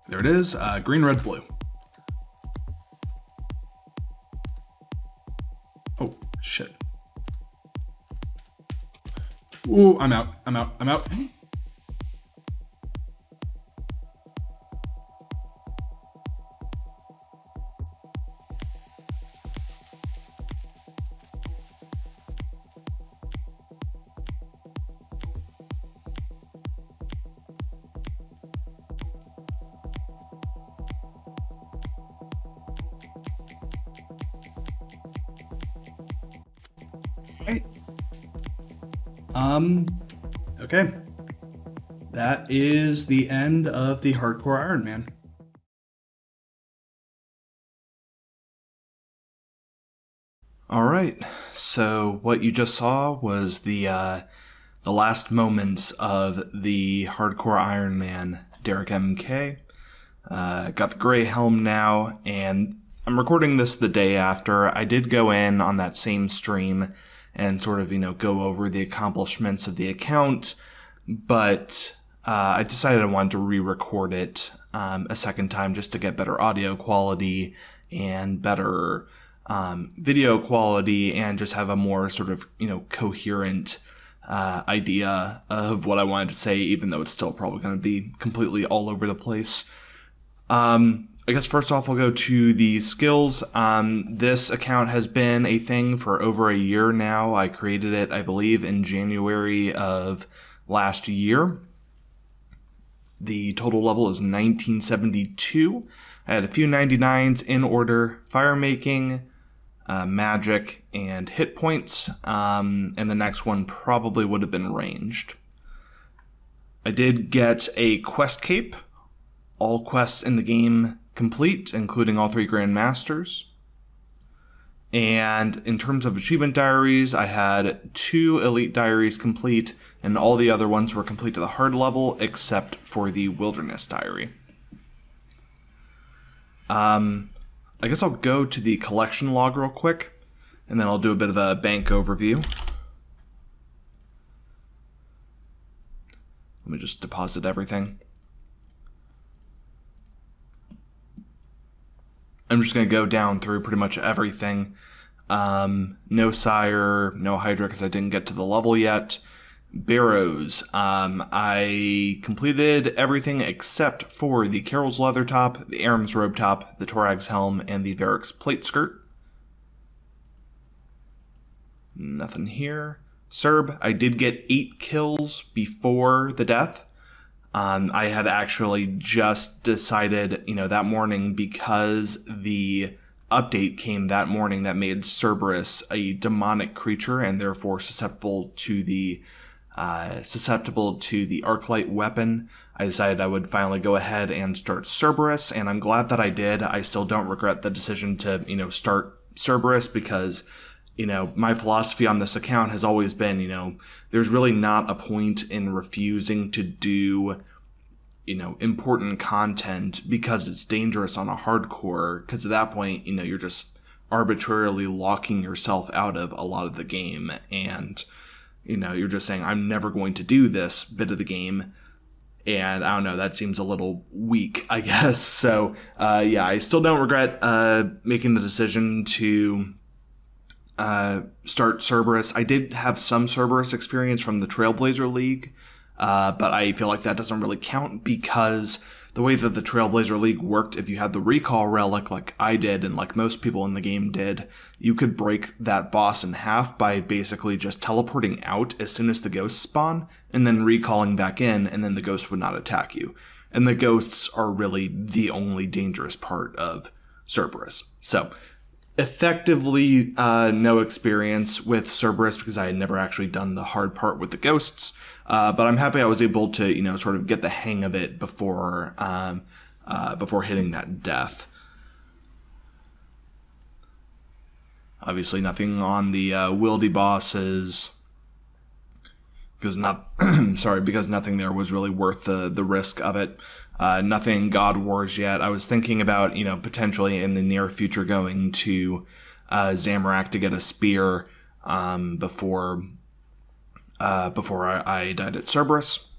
There it is. Green, red, blue. Oh, shit. Ooh, I'm out. Hey. Okay. That is the end of the Hardcore Iron Man. Alright, so what you just saw was the last moments of the Hardcore Iron Man, DerekEmKay. Got the gray helm now, and I'm recording this the day after. I did go in on that same stream and sort of, go over the accomplishments of the account, but I decided I wanted to re-record it a second time just to get better audio quality and better video quality and just have a more sort of, coherent idea of what I wanted to say, even though it's still probably going to be completely all over the place. I guess first off, we'll go to the skills. This account has been a thing for over a year now. I created it, I believe, in January of last year. The total level is 1972. I had a few 99s in order: fire making, magic, and hit points. And the next one probably would have been ranged. I did get a quest cape. All quests in the game complete, including all 3 Grand Masters. And in terms of achievement diaries, I had 2 elite diaries complete, and all the other ones were complete to the hard level, except for the wilderness diary. I guess I'll go to the collection log real quick, and then I'll do a bit of a bank overview. Let me just deposit everything. I'm just going to go down through pretty much everything. No Sire, no Hydra because I didn't get to the level yet. Barrows. I completed everything except for the Carol's leather top, the Aram's robe top, the Torag's helm, and the Varric's plate skirt. Nothing here. Serb. I did get 8 kills before the death. I had actually just decided, that morning, because the update came that morning that made Cerberus a demonic creature and therefore susceptible to the Arclight weapon. I decided I would finally go ahead and start Cerberus, and I'm glad that I did. I still don't regret the decision to, start Cerberus because, my philosophy on this account has always been, there's really not a point in refusing to do, important content because it's dangerous on a hardcore, because at that point, you're just arbitrarily locking yourself out of a lot of the game, and, you're just saying, I'm never going to do this bit of the game, and I don't know, that seems a little weak, I guess. So, yeah, I still don't regret making the decision to start Cerberus. I did have some Cerberus experience from the Trailblazer League, but I feel like that doesn't really count because the way that the Trailblazer League worked, if you had the recall relic like I did and like most people in the game did, you could break that boss in half by basically just teleporting out as soon as the ghosts spawn and then recalling back in, and then the ghosts would not attack you. And the ghosts are really the only dangerous part of Cerberus. So, effectively, no experience with Cerberus because I had never actually done the hard part with the ghosts. But I'm happy I was able to, sort of get the hang of it before hitting that death. Obviously, nothing on the Wildy bosses because nothing there was really worth the risk of it. Nothing God Wars yet. I was thinking about, potentially in the near future going to Zamorak to get a spear before I died at Cerberus.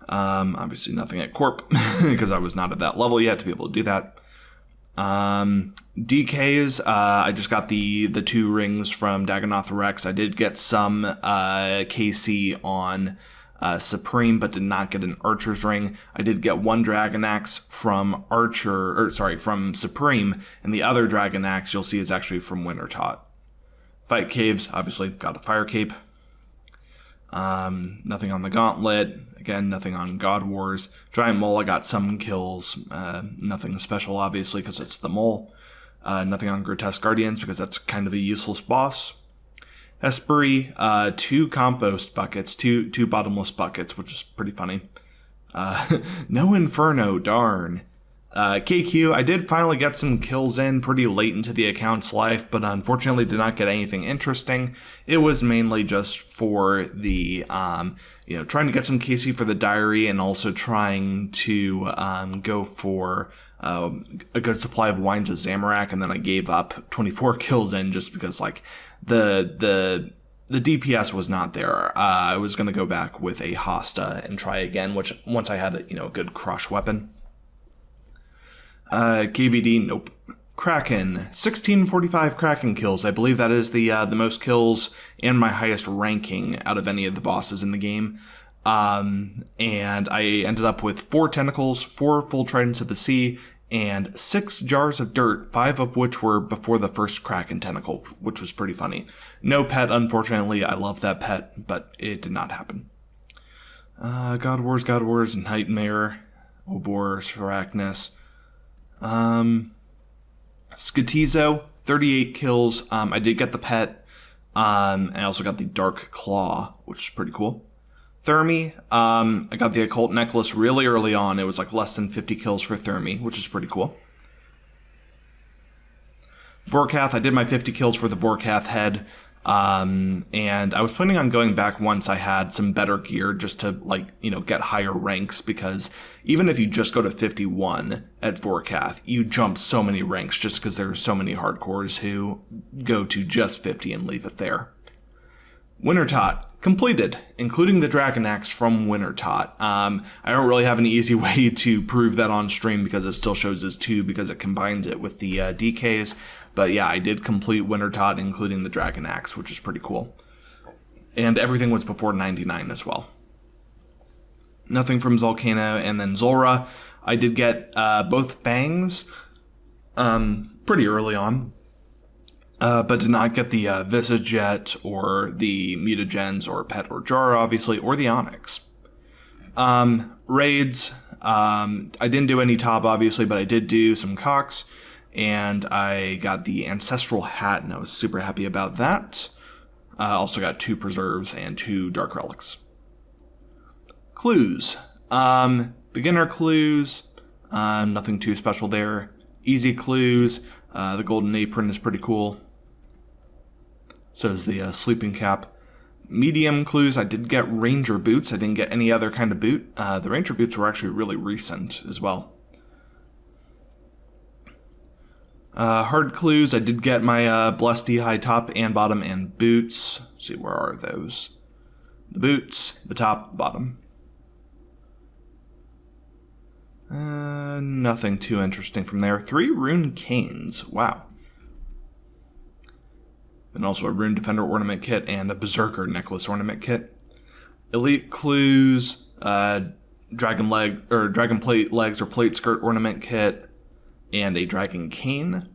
Obviously nothing at Corp, because I was not at that level yet to be able to do that. DKs, I just got the 2 rings from Dagonoth Rex. I did get some KC on Supreme, but did not get an Archer's ring. I did get 1 Dragon Axe from from Supreme, and the other Dragon Axe you'll see is actually from Wintertot. Fight Caves, obviously got a Fire Cape. Nothing on the Gauntlet. Again, nothing on God Wars. Giant Mole, I got some kills. Nothing special, obviously, because it's the Mole. Nothing on Grotesque Guardians, because that's kind of a useless boss. Hespery, 2 compost buckets, two bottomless buckets, which is pretty funny. No Inferno, darn. KQ, I did finally get some kills in pretty late into the account's life, but unfortunately did not get anything interesting. It was mainly just for the, trying to get some KC for the diary, and also trying to go for a good supply of Wines of Zamorak, and then I gave up 24 kills in just because, like, the DPS was not there. I was going to go back with a Hosta and try again, which once I had a good crush weapon. KBD, nope. Kraken, 1645 Kraken kills. I believe that is the most kills and my highest ranking out of any of the bosses in the game. And I ended up with 4 tentacles, 4 full tridents of the sea, and 6 jars of dirt, 5 of which were before the first Kraken tentacle, which was pretty funny. No pet, unfortunately. I love that pet, but it did not happen. God Wars, Nightmare, Ouroboros, Arachnus. Skatizo, 38 kills. I did get the pet. I also got the Dark Claw, which is pretty cool. Thermi, I got the Occult Necklace really early on. It was like less than 50 kills for Thermi, which is pretty cool. Vorkath, I did my 50 kills for the Vorkath head. And I was planning on going back once I had some better gear just to, get higher ranks, because even if you just go to 51 at Vorkath, you jump so many ranks just because there are so many hardcores who go to just 50 and leave it there. Wintertot, completed, including the Dragon Axe from Wintertot. I don't really have an easy way to prove that on stream because it still shows as 2 because it combines it with the DKs. But yeah, I did complete Wintertot, including the Dragon Axe, which is pretty cool. And everything was before 99 as well. Nothing from Zolcano, and then Zulra. I did get both Fangs pretty early on. But did not get the Visage yet, or the Mutagens, or Pet or Jar, obviously, or the Onyx. Raids, I didn't do any top, obviously, but I did do some Cox, and I got the Ancestral Hat, and I was super happy about that. Also got 2 Preserves and 2 Dark Relics. Clues. Beginner clues, nothing too special there. Easy clues, the Golden Apron is pretty cool. So is the Sleeping Cap. Medium clues, I did get Ranger Boots. I didn't get any other kind of boot. The Ranger Boots were actually really recent as well. Hard clues, I did get my Blessed High top and bottom and boots. Let's see, where are those? The boots, the top, bottom. Nothing too interesting from there. 3 Rune Canes, wow. And also a Rune Defender ornament kit and a Berserker necklace ornament kit. Elite clues, dragon plate legs or plate skirt ornament kit, and a dragon cane.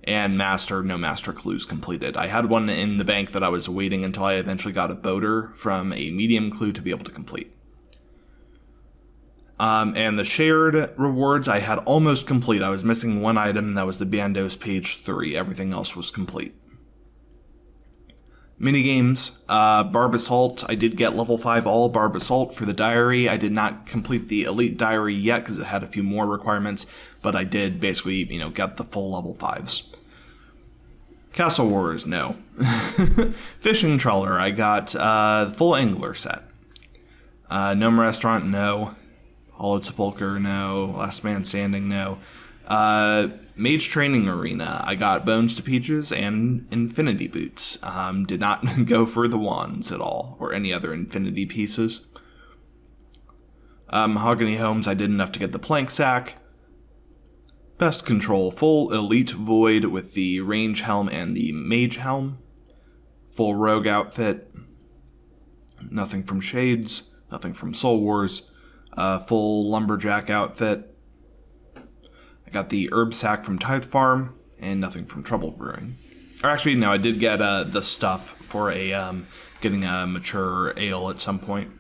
And no master clues completed. I had one in the bank that I was waiting until I eventually got a boater from a medium clue to be able to complete. And the shared rewards I had almost complete. I was missing 1 item, and that was the Bandos page 3. Everything else was complete. Minigames, Barb Assault. I did get level 5 all Barb Assault for the diary. I did not complete the Elite Diary yet because it had a few more requirements, but I did basically, get the full level 5s. Castle Wars, no. Fishing Trawler, I got the full Angler set. Gnome Restaurant, no. Hollowed Sepulchre, no. Last Man Standing, no. Mage Training Arena, I got Bones to Peaches and Infinity Boots. Did not go for the wands at all, or any other Infinity pieces. Mahogany Homes, I did enough to get the Plank Sack. Best Control, full Elite Void with the Range Helm and the Mage Helm. Full Rogue outfit. Nothing from Shades, nothing from Soul Wars. Full Lumberjack outfit. I got the Herb Sack from Tithe Farm, and nothing from Trouble Brewing. Or actually, no, I did get the stuff for getting a mature ale at some point.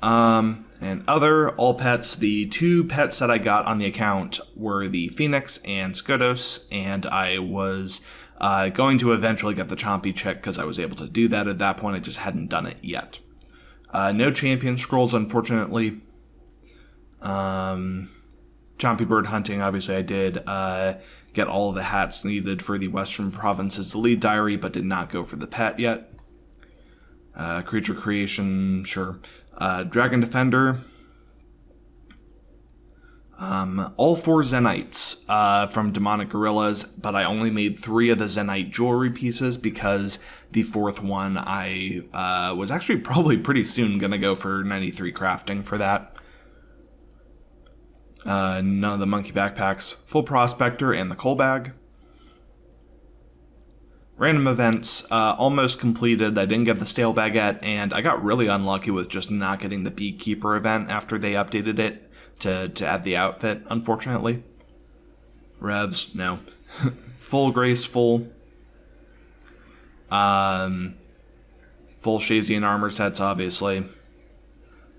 And other, all pets, the 2 pets that I got on the account were the Phoenix and Skodos, and I was going to eventually get the Chompy Chick because I was able to do that at that point. I just hadn't done it yet. No champion scrolls, unfortunately. Chompy Bird hunting, obviously I did get all of the hats needed for the Western Province's Lead Diary, but did not go for the pet yet. Creature creation, sure. Dragon Defender. All 4 Zenites from Demonic Gorillas, but I only made 3 of the Zenite jewelry pieces because the 4th one I was actually probably pretty soon going to go for 93 crafting for that. None of the monkey backpacks. Full Prospector and the Coal Bag. Random events, almost completed. I didn't get the Stale Baguette, and I got really unlucky with just not getting the Beekeeper event after they updated it to add the outfit, unfortunately. Revs, no. Full Graceful. Full Shazian armor sets, obviously.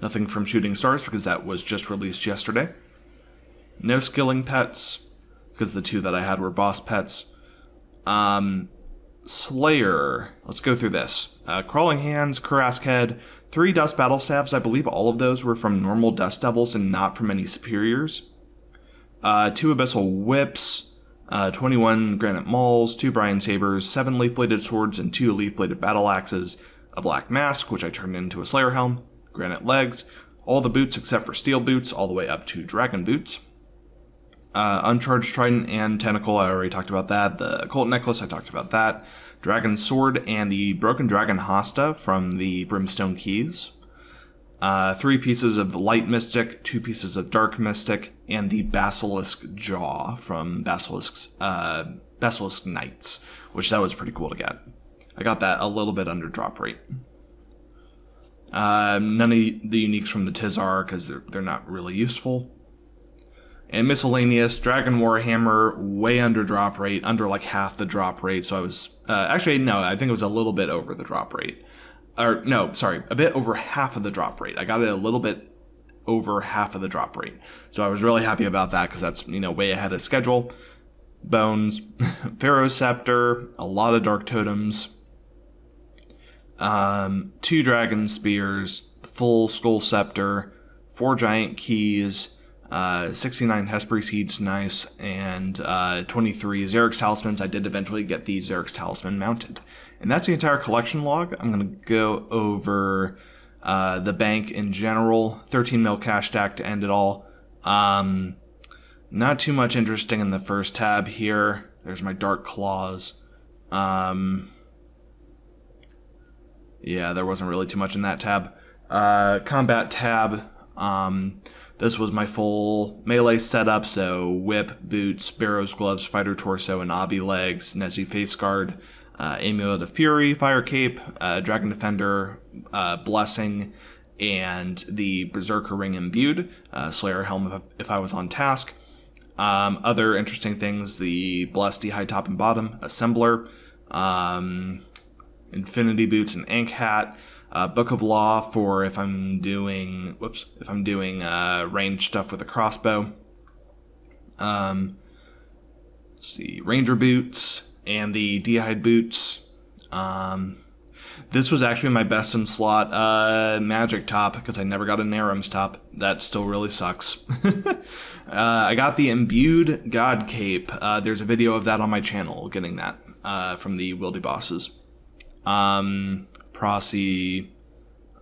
Nothing from Shooting Stars, because that was just released yesterday. No Skilling pets, because the 2 that I had were boss pets. Slayer. Let's go through this. Crawling Hands, Kurask Head, 3 Dust Battle Staves. I believe all of those were from normal Dust Devils and not from any superiors. 2 Abyssal Whips, 21 Granite Mauls, 2 Brian Sabers, 7 Leaf-Bladed Swords, and 2 Leaf-Bladed Battle Axes. A Black Mask, which I turned into a Slayer Helm. Granite Legs. All the boots except for Steel Boots, all the way up to Dragon Boots. Uncharged Trident and Tentacle, I already talked about that. The Occult Necklace, I talked about that. Dragon Sword and the Broken Dragon Hasta from the Brimstone Keys. 3 pieces of Light Mystic, 2 pieces of Dark Mystic, and the Basilisk Jaw from Basilisk Knights, which that was pretty cool to get. I got that a little bit under drop rate. None of the uniques from the Tizar because they're not really useful. And miscellaneous, Dragon Warhammer, way under drop rate, under like half the drop rate. So I was, actually, no, I think it was a little bit over the drop rate. Or, no, sorry, a bit over half of the drop rate. I got it a little bit over half of the drop rate. So I was really happy about that because that's, way ahead of schedule. Bones, Pharaoh's Scepter, a lot of Dark Totems, 2 Dragon Spears, full Skull Scepter, 4 Giant Keys, 69 Hespery Seeds, nice, and 23 Xerix Talismans. I did eventually get the Xerix Talisman mounted. And that's the entire collection log. I'm going to go over the bank in general. 13 mil cash stack to end it all. Not too much interesting in the first tab here. There's my Dark Claws. Yeah, there wasn't really too much in that tab. Combat tab. This was my full melee setup, so Whip, Boots, Barrow's Gloves, Fighter Torso, and Obby Legs, Nezzy Face Guard, Amulet of Fury, Fire Cape, Dragon Defender, Blessing, and the Berserker Ring Imbued, Slayer Helm if I was on task. Other interesting things, the Blessed High Top and Bottom, Assembler, Infinity Boots and Ankh Hat, Book of Law for if I'm doing ranged stuff with a crossbow. Let's see, Ranger Boots and the D'hide Boots. This was actually my best in slot magic top because I never got a Naram's top. That still really sucks. I got the Imbued God Cape. There's a video of that on my channel, getting that from the Wildy Bosses. Prosy.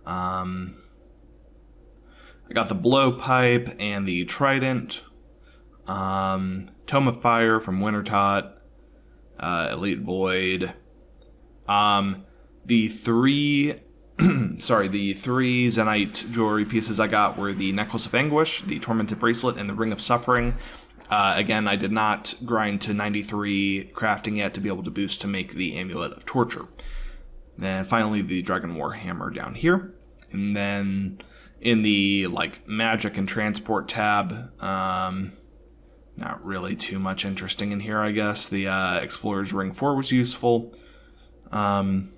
I got the Blowpipe and the Trident. Tome of Fire from Wintertot. Elite Void. The 3 sorry, the 3 Zenyte jewelry pieces I got were the Necklace of Anguish, the Tormented Bracelet, and the Ring of Suffering. Again, I did not grind to 93 crafting yet to be able to boost to make the Amulet of Torture. Then finally the Dragon War Hammer down here. And then in the magic and transport tab, not really too much interesting in here, I guess. The Explorer's Ring 4 was useful. And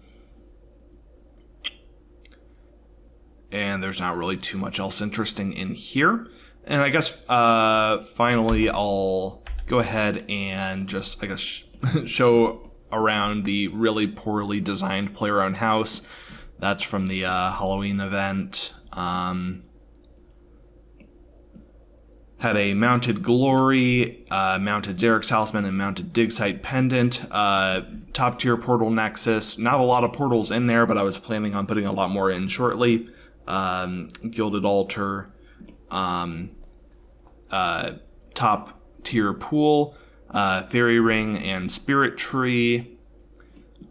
there's not really too much else interesting in here. And I guess finally I'll go ahead and just, show around the really poorly designed Play-Around house. That's from the Halloween event. Had a mounted Glory, mounted Derek's Talisman, and mounted Dig Site Pendant. Top tier Portal Nexus. Not a lot of portals in there, but I was planning on putting a lot more in shortly. Gilded Altar. Top tier Pool. Fairy Ring and Spirit Tree.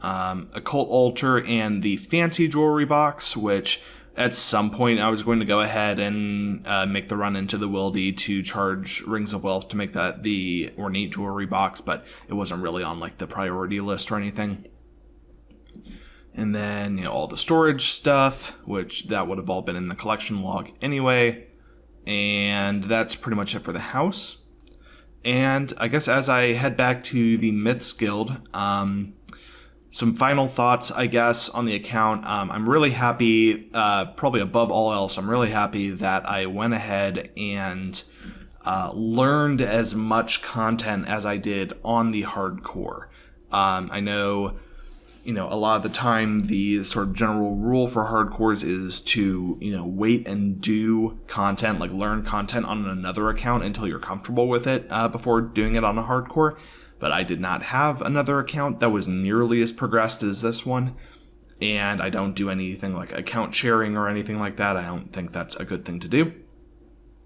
Occult Altar and the Fancy Jewelry Box, which at some point I was going to go ahead and make the run into the Wildy to charge Rings of Wealth to make that the Ornate Jewelry Box, but it wasn't really on the priority list or anything. And then, all the storage stuff, which that would have all been in the collection log anyway. And that's pretty much it for the house. And I guess as I head back to the Myths Guild, some final thoughts, I guess, on the account. I'm really happy, probably above all else, I'm really happy that I went ahead and learned as much content as I did on the hardcore. I know, a lot of the time the sort of general rule for hardcores is to, wait and do content, learn content on another account until you're comfortable with it before doing it on a hardcore. But I did not have another account that was nearly as progressed as this one. And I don't do anything like account sharing or anything like that. I don't think that's a good thing to do.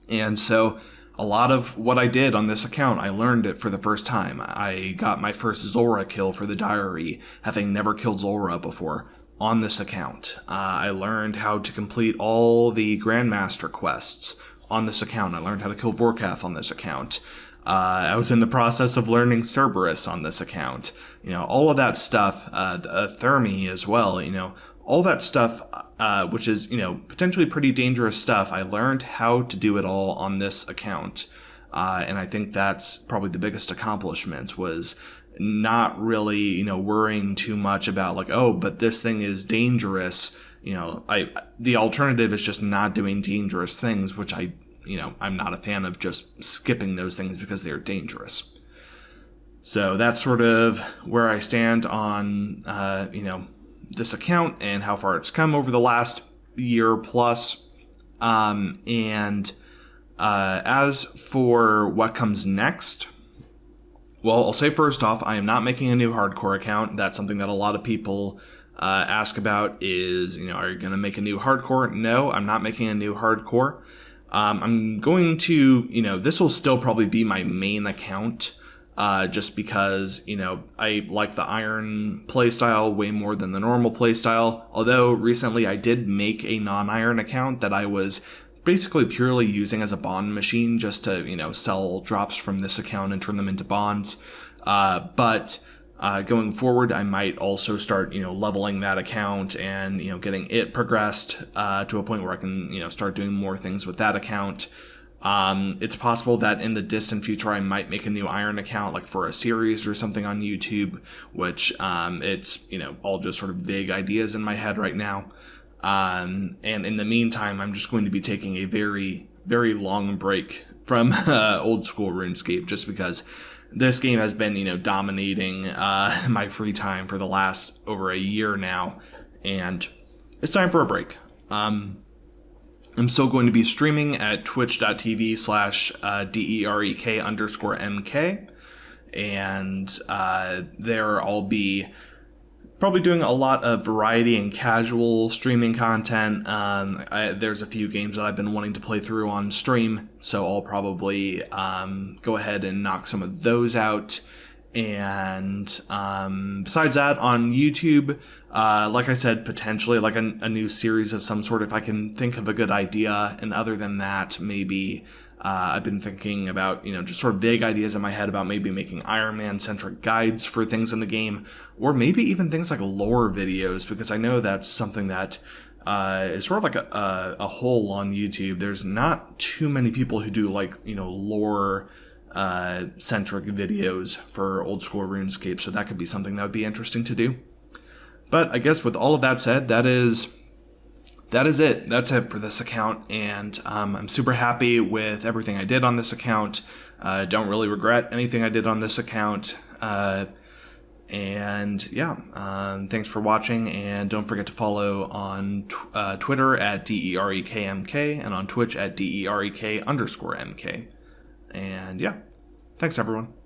And so a lot of what I did on this account, I learned it for the first time. I got my first Zulrah kill for the diary, having never killed Zulrah before, on this account. I learned how to complete all the Grandmaster quests on this account. I learned how to kill Vorkath on this account. I was in the process of learning Cerberus on this account. All of that stuff, Thermi as well, all that stuff, which is, potentially pretty dangerous stuff. I learned how to do it all on this account. And I think that's probably the biggest accomplishment, was not really, worrying too much about but this thing is dangerous. The alternative is just not doing dangerous things, which I'm not a fan of just skipping those things because they're dangerous. So that's sort of where I stand on, this account and how far it's come over the last year plus. And as for what comes next, well, I'll say first off, I am not making a new hardcore account. That's something that a lot of people ask about is, are you going to make a new hardcore? No, I'm not making a new hardcore. I'm going to, this will still probably be my main account, just because, I like the iron playstyle way more than the normal playstyle. Although recently I did make a non-iron account that I was basically purely using as a bond machine just to, sell drops from this account and turn them into bonds. But going forward, I might also start, leveling that account and, getting it progressed to a point where I can, start doing more things with that account. It's possible that in the distant future, I might make a new Iron account, for a series or something on YouTube, which it's, all just sort of vague ideas in my head right now. And in the meantime, I'm just going to be taking a very, very long break from old school RuneScape, just because this game has been, dominating my free time for the last over a year now, and it's time for a break. I'm still going to be streaming at twitch.tv/DEREK_MK, and there I'll be probably doing a lot of variety and casual streaming content. There's a few games that I've been wanting to play through on stream, so I'll probably go ahead and knock some of those out. And besides that, on YouTube, like I said, potentially like a new series of some sort if I can think of a good idea. And other than that, maybe I've been thinking about, just sort of vague ideas in my head about maybe making Iron Man-centric guides for things in the game, or maybe even things like lore videos, because I know that's something that is sort of like a hole on YouTube. There's not too many people who do like, lore centric videos for old school RuneScape, so that could be something that would be interesting to do. But I guess with all of that said, that is it. That's it for this account, and I'm super happy with everything I did on this account. Don't really regret anything I did on this account. And yeah, thanks for watching, and don't forget to follow on Twitter at DerekEmKay and on Twitch at DerekEmK_. And yeah, thanks everyone.